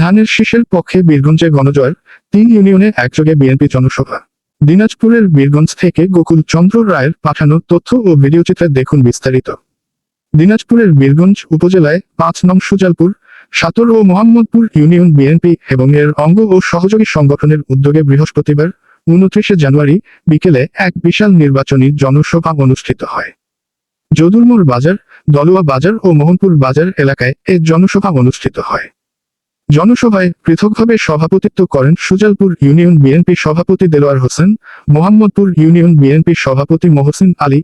ধানের শীষের পক্ষে বীরগঞ্জে গণজোয়ার, 3 ইউনিয়নে একযোগে বিএনপি জনসভা। দিনাজপুরের বীরগঞ্জ থেকে গোকুল চন্দ্র রায়ের পাঠানো তথ্য ও ভিডিওচিত্রে দেখুন বিস্তারিত। দিনাজপুরের বীরগঞ্জ উপজেলায় 5 নং সুজালপুর, সাতর ও মোহাম্মদপুর ইউনিয়ন বিএনপি এবং এর অঙ্গ ও সহযোগী সংগঠনের উদ্যোগে বৃহস্পতিবার 29 জানুয়ারি বিকেলে এক বিশাল নির্বাচনী জনসভা অনুষ্ঠিত হয়। যদুরমোড় বাজার, দলুয়া বাজার ও মোহনপুর বাজার এলাকায় এ জনসভা অনুষ্ঠিত হয়। জনসভায় পৃথকভাবে সভাপতিত্ব করেন সুজালপুর ইউনিয়ন বিএনপি সভাপতি দেলোয়ার হোসেন, মোহাম্মদপুর ইউনিয়ন বিএনপি সভাপতি মহসিন আলী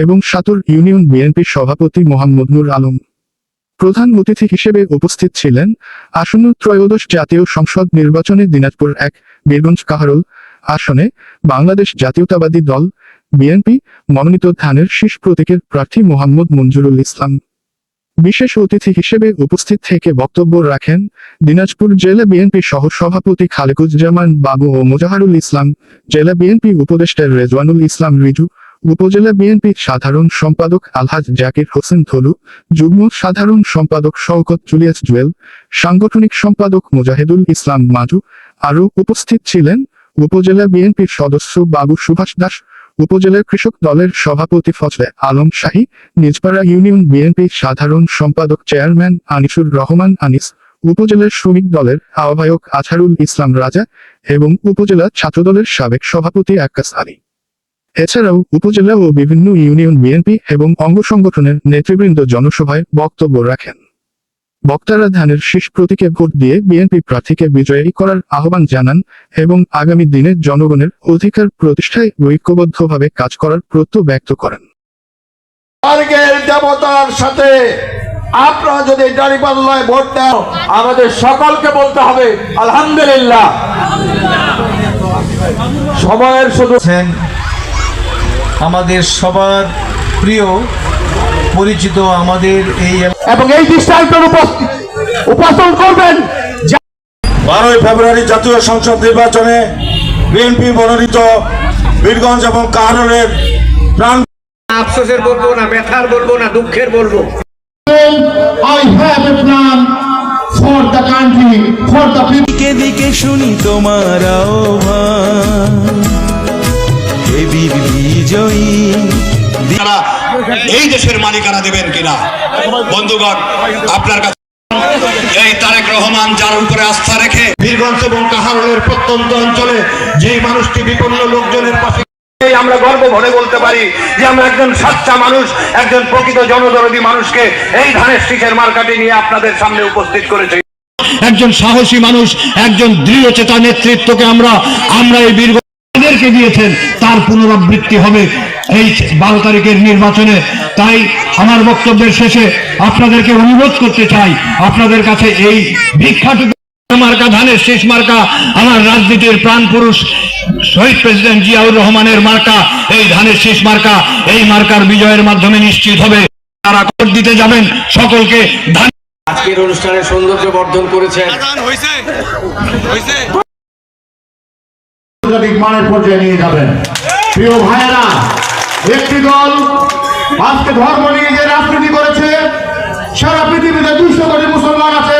এবং সাতর ইউনিয়ন বিএনপি সভাপতি মোহাম্মদ নূর আলম। প্রধান অতিথি হিসেবে উপস্থিত ছিলেন আসন্ন ত্রয়োদশ জাতীয় সংসদ নির্বাচনে দিনাজপুর 1 বীরগঞ্জ কাহারোল আসনে বাংলাদেশ জাতীয়তাবাদী দল বিএনপি মনোনীত ধানের শীষ প্রতীকের প্রার্থী মোহাম্মদ মঞ্জুরুল ইসলাম। বিশেষ অতিথি হিসেবে উপস্থিত থেকে বক্তব্য রাখেন দিনাজপুর জেলা বিএনপি সহ সভাপতি খালেকুজ্জামান বাবু ও মোজাহারুল ইসলাম, জেলা বিএনপি উপদেষ্টা রেজওয়ানুল ইসলাম রিজু, উপজেলা বিএনপি সাধারণ সম্পাদক আলহাজ জাকির হোসেন ধলু, যুগ্ম সাধারণ সম্পাদক শওকত জুলিয়াস জুয়েল, সাংগঠনিক সম্পাদক মুজাহিদুল ইসলাম মাজু। আরও উপস্থিত ছিলেন উপজেলা বিএনপির সদস্য বাবু সুভাষ দাস, উপজেলা কৃষক দলের সভাপতি ফজলে আলম শাহী, নিজপাড়া ইউনিয়ন বিএনপি সাধারণ সম্পাদক চেয়ারম্যান আনিসুর রহমান আনিস, উপজেলার শ্রমিক দলের আহ্বায়ক আজহারুল ইসলাম রাজা এবং উপজেলা ছাত্রদলের সাবেক সভাপতি আক্কাস আলী। এছাড়াও উপজেলা ও বিভিন্ন ইউনিয়ন বিএনপি এবং অঙ্গ সংগঠনের নেতৃবৃন্দ জনসভায় বক্তব্য রাখেন। বক্তারা ধানের শীষ প্রতীকে ভোট দিয়ে বিএনপি প্রার্থীকে বিজয়ী করার আহ্বান জানান এবং আগামী দিনে জনগণের অধিকার প্রতিষ্ঠায় ঐক্যবদ্ধভাবে কাজ করার প্রত্যয় ব্যক্ত করেন। স্বর্গের দেবতার সাথে আপনারা যদি দাঁড়িপাল্লায় ভোট দাও, আমাদের সকলকে বলতে হবে আলহামদুলিল্লাহ। সময়ের শুধু আমাদের সবার প্রিয় পরিচিত আমাদের এই এবং এই দৃষ্টান্তের উপস্থাপন করবেন। 12 ফেব্রুয়ারি জাতীয় সংসদ নির্বাচনে বিএনপি মনোনীত বীরগঞ্জ এবং কাহারোলের প্রাণ আফসোসের বলবো না, ব্যথার বলবো না, দুঃখের বলবো। I have a plan for the country, for the people. দিকে দিকে শুনি তোমার আহ্বান, হে বীর বিজয়ী। এই দেশের মালিকানা দেবেন কিনা বন্ধুগণ, আপনার কাছে এই তারেক রহমান যার উপরে আস্থা রেখে বীরগঞ্জ এবং কাহারোলের প্রত্যন্ত অঞ্চলে যে মানুষটি বিপন্ন লোকজনের পাশে, আমরা গর্ব ভরে বলতে পারি যে আমরা একজন সাচ্চা মানুষ, একজন প্রকৃত জনদরদী মানুষকে এই ধানের শীষের মার্কাটি নিয়ে আপনাদের সামনে উপস্থিত করেছি। একজন সাহসী মানুষ, একজন দৃঢ় চেতা নেতৃত্বকে আমরা এই বীরগঞ্জকে দিয়েছেন, তার পুনরাবৃত্তি হবে এই 12 তারিখের নির্বাচনে। তাই আমার বক্তব্যের শেষে আপনাদেরকে অনুরোধ করতে চাই, আপনাদের কাছে এই ভিক্ষাটুকু মার্কা, ধানের শীষ মার্কা, আমার রাজনীতির প্রাণ পুরুষ শহীদ প্রেসিডেন্ট জিয়াউর রহমানের মার্কা, এই ধানের শীষ মার্কা, এই মার্কার বিজয়ের মাধ্যমে নিশ্চিত হবে। তারা ভোট দিতে যাবেন, সকলকে আজকের অনুষ্ঠানে সৌন্দর্য বর্ধন করেছেন। মানের পর্যায়ে নিয়ে যাবেন। প্রিয় ভাইয়েরা, একটি দল আজকে ধর্ম নিয়ে যে রাজনীতি করেছে, সারা পৃথিবীতে 200 কোটি মুসলমান আছে,